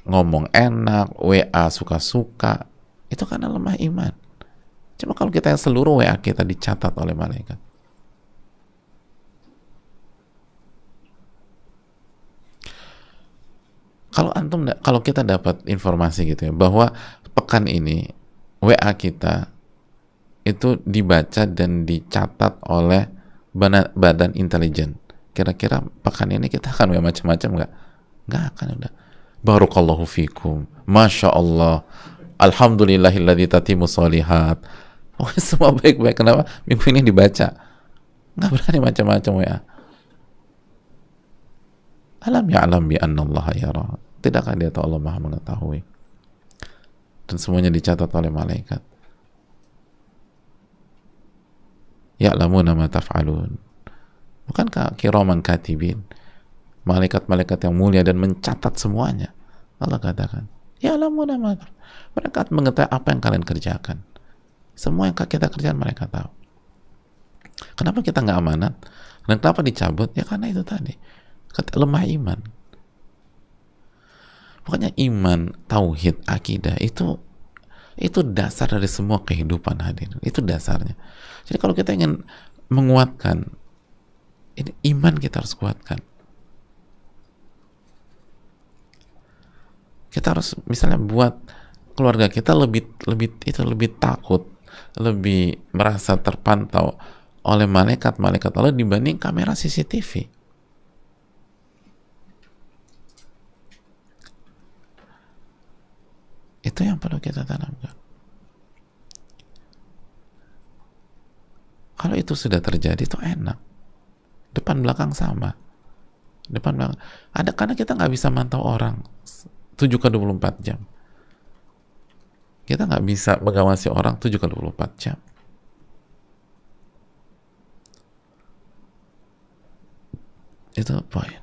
Speaker 1: ngomong enak, WA suka-suka, itu karena lemah iman. Cuma kalau kita yang seluruh WA kita dicatat oleh malaikat. Kalau kita dapat informasi gitu ya, bahwa pekan ini WA kita itu dibaca dan dicatat oleh badan intelijen, kira-kira pekan ini kita akan WA macam-macam nggak? Nggak akan. Udah, barakallahu fikum, masya Allah, alhamdulillahilladzi tatimu sholihat. Oh, semua baik-baik. Kenapa? Minggu ini dibaca. Nggak berani macam-macam WA. Alam ya'lam bi annallaha yara. Tidakkah dia tahu Allah Maha mengetahui? Dan semuanya dicatat oleh malaikat. Ya'lamuna ma taf'alun. Bukankah kiraman katibin, malaikat-malaikat yang mulia dan mencatat semuanya? Allah katakan, ya'lamuna ma taf'alun. Mereka mengetahui apa yang kalian kerjakan. Semua yang kita kerjakan mereka tahu. Kenapa kita nggak amanat? Dan kenapa dicabut? Ya karena itu tadi, lemah iman. Pokoknya iman, tauhid, akidah itu dasar dari semua kehidupan, hadirin. Itu dasarnya. Jadi kalau kita ingin menguatkan ini, iman kita harus kuatkan. Kita harus misalnya buat keluarga kita lebih takut, lebih merasa terpantau oleh malaikat Allah dibanding kamera CCTV. Itu yang perlu kita tanamkan. Kalau itu sudah terjadi, itu enak. Depan belakang sama. Depan belakang. Ada, karena kita nggak bisa mantau orang 7x24 jam. Kita nggak bisa mengawasi orang 7x24 jam. Itu poin.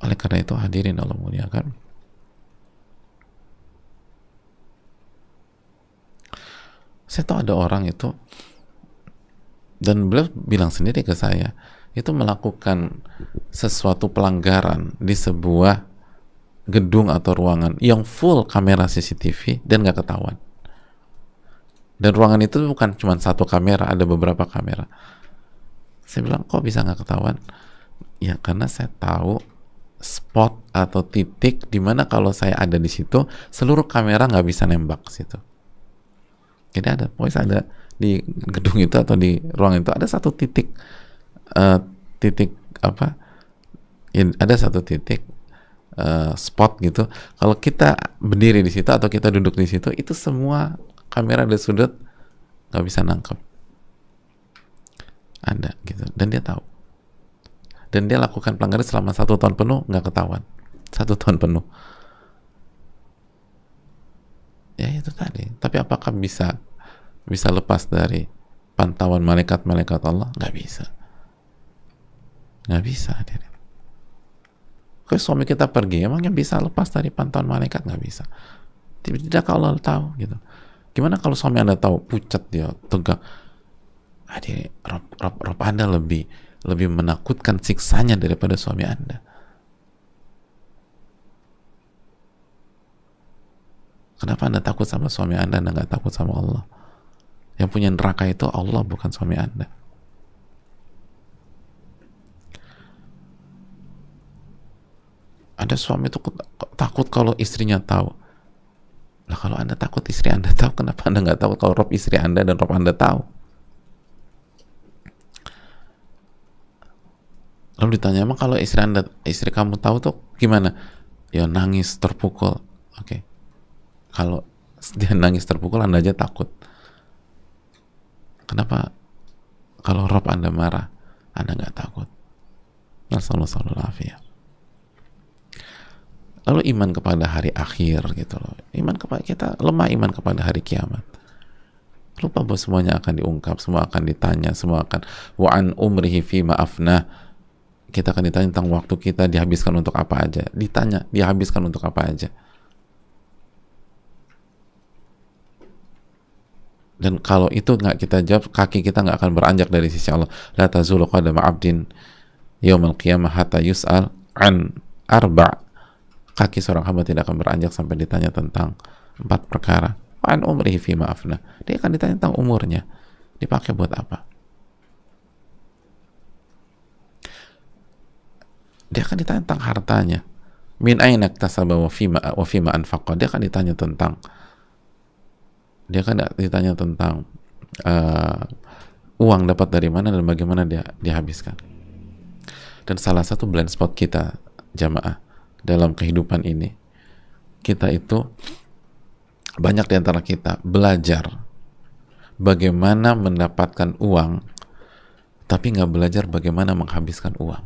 Speaker 1: Oleh karena itu, hadirin Allah muliakan, saya tahu ada orang itu, dan beliau bilang sendiri ke saya, itu melakukan sesuatu pelanggaran di sebuah gedung atau ruangan yang full kamera CCTV dan nggak ketahuan. Dan ruangan itu bukan cuma satu kamera, ada beberapa kamera. Saya bilang, kok bisa nggak ketahuan? Ya karena saya tahu spot atau titik di mana kalau saya ada di situ, seluruh kamera nggak bisa nembak ke situ. Jadi ada, pokoknya ada di gedung itu atau di ruang itu ada satu titik, titik apa? Ya, ada satu titik spot gitu. Kalau kita berdiri di situ atau kita duduk di situ, itu semua kamera dari sudut nggak bisa nangkep. Ada gitu, dan dia tahu. Dan dia lakukan pelanggaran selama 1 tahun penuh nggak ketahuan. 1 tahun penuh. Ya itu tadi. Tapi apakah bisa lepas dari pantauan malaikat-malaikat Allah? Nggak bisa. Nggak bisa. Kalau suami kita pergi, emangnya bisa lepas dari pantauan malaikat? Nggak bisa. Tidak, kalau Allah tahu gitu. Gimana kalau suami Anda tahu pucat dia, tegak? Rob Anda lebih menakutkan siksanya daripada suami Anda. Kenapa Anda takut sama suami Anda nggak takut sama Allah? Yang punya neraka itu Allah, bukan suami Anda. Ada suami itu takut kalau istrinya tahu. Lah kalau Anda takut istri Anda tahu, kenapa Anda nggak takut kalau Rob istri Anda dan Rob Anda tahu? Lalu ditanya, emang kalau istri kamu tahu tuh gimana? Ya nangis, terpukul. Oke. Kalau dia nangis terpukul, Anda aja takut. Kenapa kalau Rob Anda marah, Anda nggak takut? Nasallallahu. Lalu iman kepada hari akhir gitu loh. Kita lemah iman kepada hari kiamat. Lupa bahwa semuanya akan diungkap, semua akan ditanya, semua akan wa'an umrihi fima afnah. Kita akan ditanya tentang waktu kita dihabiskan untuk apa aja. Ditanya, dihabiskan untuk apa aja. Dan kalau itu nggak kita jawab, kaki kita nggak akan beranjak dari sisi Allah. La tazulu qadama 'abdin yaumal qiyamah hatta yus'al an arba'. Kaki seorang hamba tidak akan beranjak sampai ditanya tentang 4 perkara. An umrihi fima afna. Dia akan ditanya tentang umurnya. Dipakai buat apa? Dia akan ditanya tentang hartanya. Min aina iktasaba wa fima anfaqa. Dia akan ditanya tentang uang dapat dari mana dan bagaimana dia dihabiskan. Dan salah satu blind spot kita, jamaah, dalam kehidupan ini, kita itu banyak di antara kita belajar bagaimana mendapatkan uang, tapi nggak belajar bagaimana menghabiskan uang.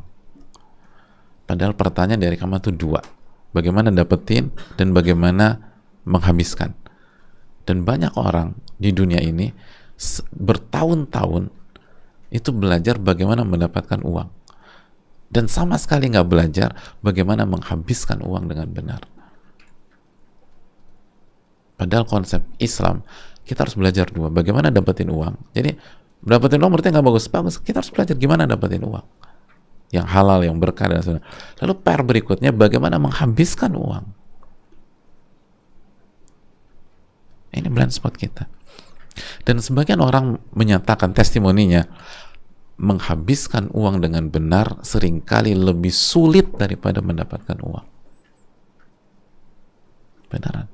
Speaker 1: Padahal pertanyaan dari kamu itu 2, bagaimana dapetin dan bagaimana menghabiskan. Dan banyak orang di dunia ini bertahun-tahun itu belajar bagaimana mendapatkan uang, dan sama sekali nggak belajar bagaimana menghabiskan uang dengan benar. Padahal konsep Islam, kita harus belajar 2, bagaimana dapetin uang. Jadi dapetin uang berarti nggak bagus, kita harus belajar gimana dapetin uang yang halal, yang berkah dan sebagainya. Lalu PR berikutnya, bagaimana menghabiskan uang. Ini blind spot kita. Dan sebagian orang menyatakan testimoninya, menghabiskan uang dengan benar seringkali lebih sulit daripada mendapatkan uang. Beneran.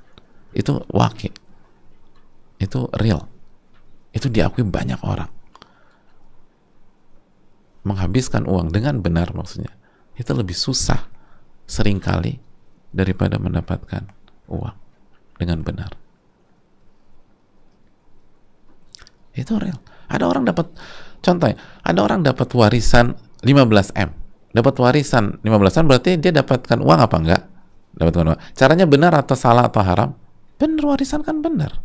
Speaker 1: Itu wakil. Itu real. Itu diakui banyak orang. Menghabiskan uang dengan benar maksudnya, itu lebih susah seringkali daripada mendapatkan uang dengan benar. Itu real. Ada orang dapat, contohnya, ada orang dapat warisan 15M. Dapat warisan 15M berarti dia dapatkan uang apa enggak? Dapatkan uang. Caranya benar atau salah atau haram? Benar, warisan kan benar.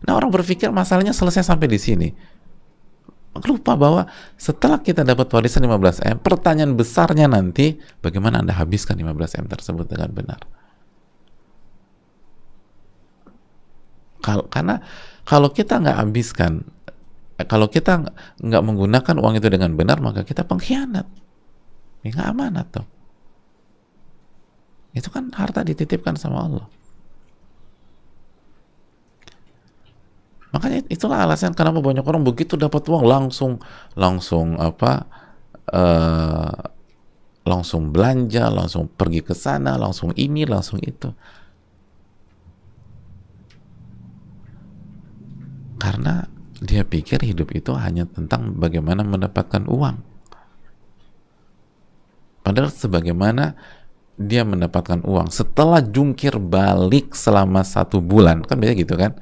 Speaker 1: Nah, orang berpikir masalahnya selesai sampai di sini. Lupa bahwa setelah kita dapat warisan 15M, pertanyaan besarnya nanti, bagaimana Anda habiskan 15M tersebut dengan benar? Karena kalau kita nggak habiskan, kalau kita nggak menggunakan uang itu dengan benar, maka kita pengkhianat. Ya nggak amanat tuh. Itu kan harta dititipkan sama Allah. Makanya itulah alasan kenapa banyak orang begitu dapat uang langsung langsung apa eh, langsung belanja, langsung pergi ke sana, langsung ini, langsung itu. Karena dia pikir hidup itu hanya tentang bagaimana mendapatkan uang. Padahal sebagaimana dia mendapatkan uang setelah jungkir balik selama 1 bulan, kan biasanya gitu kan.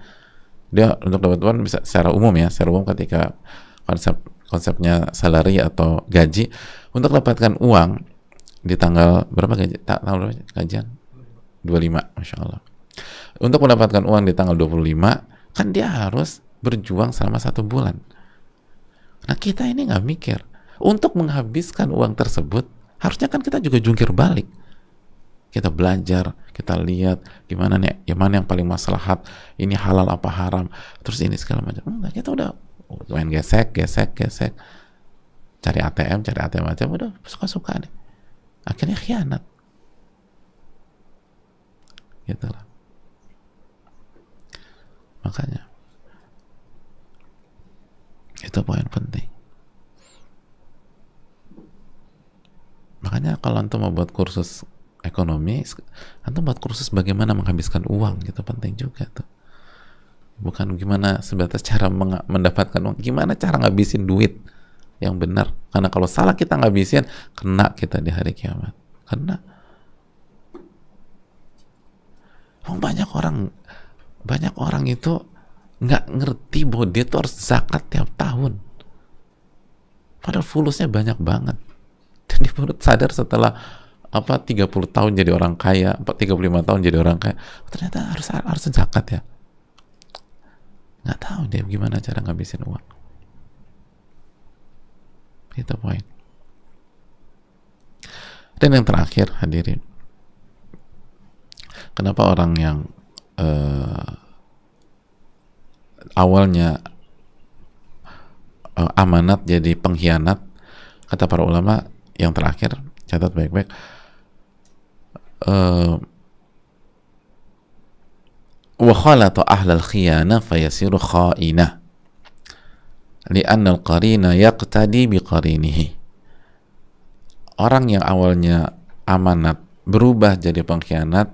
Speaker 1: Dia untuk dapat uang bisa secara umum ya, secara umum ketika konsepnya salary atau gaji, untuk dapatkan uang di tanggal berapa gaji? Tanggal berapa gajian? 25, Masya Allah. Untuk mendapatkan uang di tanggal 25, kan dia harus berjuang selama 1 bulan. Nah kita ini nggak mikir, untuk menghabiskan uang tersebut, harusnya kan kita juga jungkir balik. Kita belajar, kita lihat gimana nih, gimana yang paling maslahat, ini halal apa haram, terus ini segala macam. Enggak, kita udah main gesek, cari ATM aja, udah suka-suka deh. Akhirnya khianat. Gitu lah. Makanya itu poin penting. Makanya kalau antum mau buat kursus ekonomi, antum buat kursus bagaimana menghabiskan uang, gitu penting juga tuh. Bukan gimana sebatas cara mendapatkan uang, gimana cara ngabisin duit yang benar. Karena kalau salah kita ngabisin, kena kita di hari kiamat. Kena. Banyak orang itu nggak ngerti bahwa dia tuh harus zakat tiap tahun. Padahal fulusnya banyak banget. Dan dia baru sadar setelah 30 tahun jadi orang kaya, 35 tahun jadi orang kaya, ternyata harus zakat ya. Nggak tahu dia gimana cara ngabisin uang. Itu poin. Dan yang terakhir, hadirin, kenapa orang yang awalnya amanat jadi pengkhianat? Kata para ulama yang terakhir, catat baik-baik, wa khalata ahlal khiyana fayasiru kha'ina li'anna al-qarina yaqtadi biqarinihi. Orang yang awalnya amanat berubah jadi pengkhianat,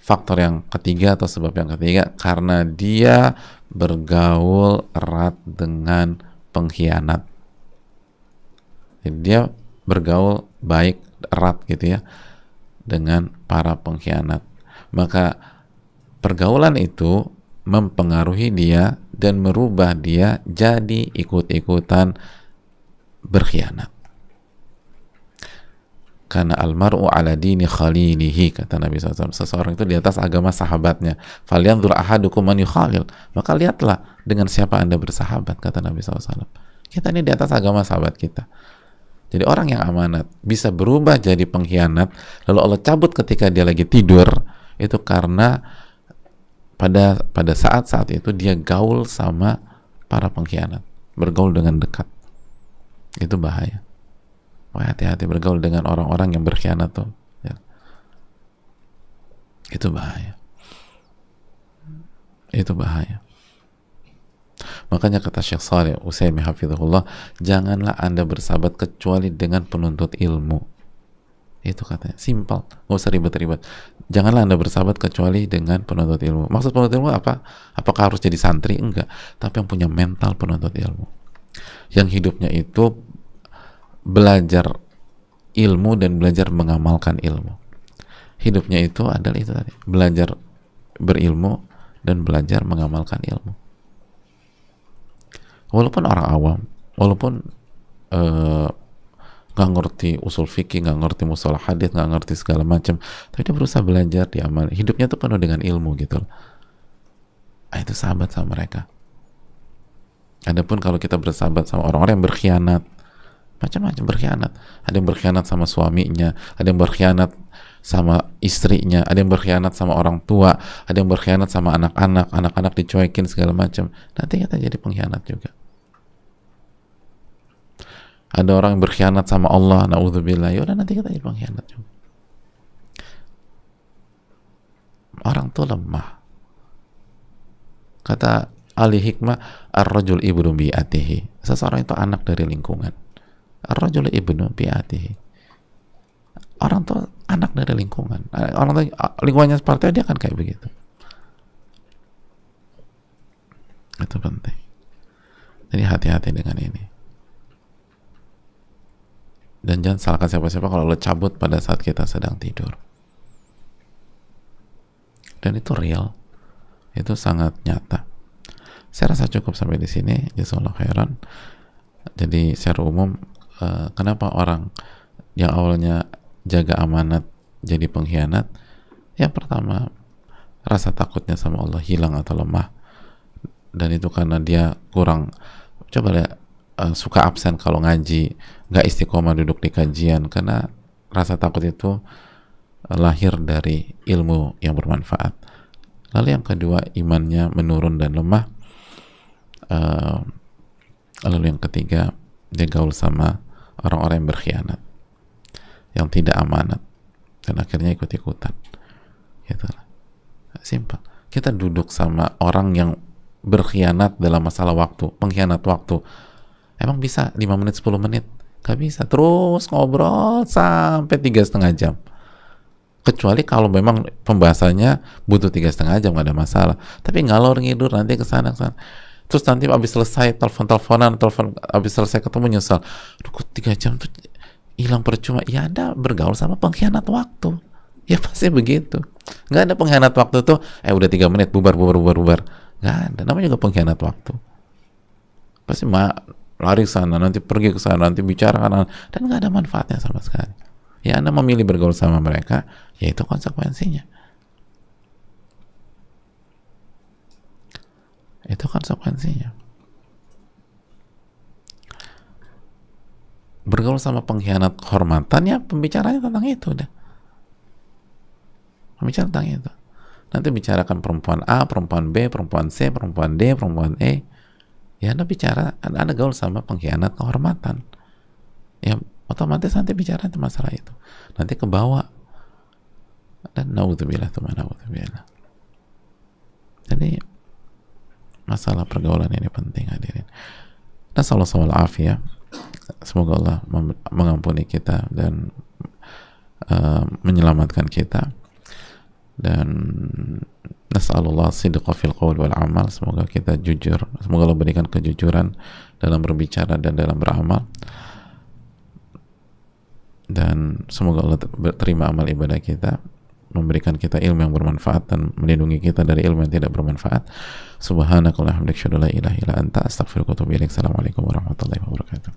Speaker 1: faktor yang ketiga atau sebab yang ketiga, karena dia bergaul erat dengan pengkhianat. Jadi dia bergaul baik, erat gitu ya dengan para pengkhianat. Maka pergaulan itu mempengaruhi dia dan merubah dia jadi ikut-ikutan berkhianat. Karena almar'u ala dini khalilihi, kata Nabi SAW, seseorang itu di atas agama sahabatnya. Falyanzur ahadukum man yukhalil, maka lihatlah dengan siapa anda bersahabat, kata Nabi SAW. Kita ini di atas agama sahabat kita. Jadi orang yang amanat bisa berubah jadi pengkhianat, lalu Allah cabut ketika dia lagi tidur, itu karena pada saat-saat itu dia gaul sama para pengkhianat, bergaul dengan dekat. Itu bahaya. Wah, hati-hati bergaul dengan orang-orang yang berkhianat tuh ya. Itu bahaya. Itu bahaya. Makanya kata Syekh Shalih Utsaimin hafizahullah, janganlah anda bersahabat kecuali dengan penuntut ilmu. Itu katanya, simpel, nggak usah ribet-ribet. Janganlah anda bersahabat kecuali dengan penuntut ilmu. Maksud penuntut ilmu apa? Apakah harus jadi santri? Enggak, tapi yang punya mental penuntut ilmu, yang hidupnya itu belajar ilmu dan belajar mengamalkan ilmu. Hidupnya itu adalah itu tadi, belajar berilmu dan belajar mengamalkan ilmu. Walaupun orang awam, walaupun nggak ngerti usul fikih, nggak ngerti mustalah hadits, nggak ngerti segala macam, tapi dia berusaha belajar, diamal. Hidupnya tuh penuh dengan ilmu gitu. Itu sahabat sama mereka. Adapun kalau kita bersahabat sama orang-orang yang berkhianat, macam-macam berkhianat. Ada yang berkhianat sama suaminya, ada yang berkhianat sama istrinya, ada yang berkhianat sama orang tua, ada yang berkhianat sama anak-anak dicuekin segala macam. Nanti kita jadi pengkhianat juga. Ada orang yang berkhianat sama Allah, naudzubillah, yaudah nanti kita jadi pengkhianat juga. Orang tuh lemah. Kata ahli hikmah, ar-rajul ibnu bi'atihi, seseorang itu anak dari lingkungan. Ar-rajul ibnu bi'atihi, orang tuh anak dari lingkungan. Orang tuh lingkungannya seperti dia kan kayak begitu. Itu penting. Jadi hati-hati dengan ini. Dan jangan salahkan siapa-siapa kalau lo cabut pada saat kita sedang tidur. Dan itu real. Itu sangat nyata. Saya rasa cukup sampai di sini. Jazakallahu khairan. Jadi secara umum, kenapa orang yang awalnya jaga amanat jadi pengkhianat? Yang pertama, rasa takutnya sama Allah hilang atau lemah. Dan itu karena dia kurang, coba lihat, suka absen kalau ngaji, nggak istiqomah duduk di kajian, karena rasa takut itu lahir dari ilmu yang bermanfaat. Lalu yang kedua, imannya menurun dan lemah. Lalu yang ketiga, dia gaul sama orang-orang yang berkhianat, yang tidak amanat, dan akhirnya ikut-ikutan. Gitu. Simpel. Kita duduk sama orang yang berkhianat dalam masalah waktu, pengkhianat waktu. Emang bisa 5 menit, 10 menit? Gak bisa. Terus ngobrol sampai 3,5 jam. Kecuali kalau memang pembahasannya butuh 3,5 jam, gak ada masalah. Tapi ngalor ngidur nanti kesana kesana. Terus nanti abis selesai telepon-teleponan, abis selesai ketemu nyesal. Aduh, 3 jam tuh hilang percuma. Ya Anda bergaul sama pengkhianat waktu. Ya pasti begitu. Nggak ada pengkhianat waktu tuh, udah 3 menit bubar. Nggak ada. Namanya juga pengkhianat waktu. Pasti lari sana, nanti pergi ke sana, nanti bicara kanan, dan nggak ada manfaatnya sama sekali. Ya Anda memilih bergaul sama mereka, ya itu konsekuensinya. Itu konsekuensinya. Bergaul sama pengkhianat kehormatan, ya pembicaranya tentang itu udah. Pembicara tentang itu. Nanti bicarakan perempuan A, perempuan B, perempuan C, perempuan D, perempuan E. Ya Anda bicara, Anda gaul sama pengkhianat kehormatan. Ya otomatis nanti bicara tentang masalah itu. Nanti ke bawah. Dan naudzubillah. Jadi masalah pergaulan ini penting, hadirin. Nasallallahu alaihi. Semoga Allah mengampuni kita dan menyelamatkan kita. Dan nas'alullah sidqa fil qaul wal amal, semoga kita jujur, semoga Allah berikan kejujuran dalam berbicara dan dalam beramal, dan semoga Allah terima amal ibadah kita, memberikan kita ilmu yang bermanfaat dan melindungi kita dari ilmu yang tidak bermanfaat. Subhanakallahumma wa bihamdika asyhadu an la ilaha illa anta astaghfiruka wa atubu ilaik. Assalamualaikum warahmatullahi wabarakatuh.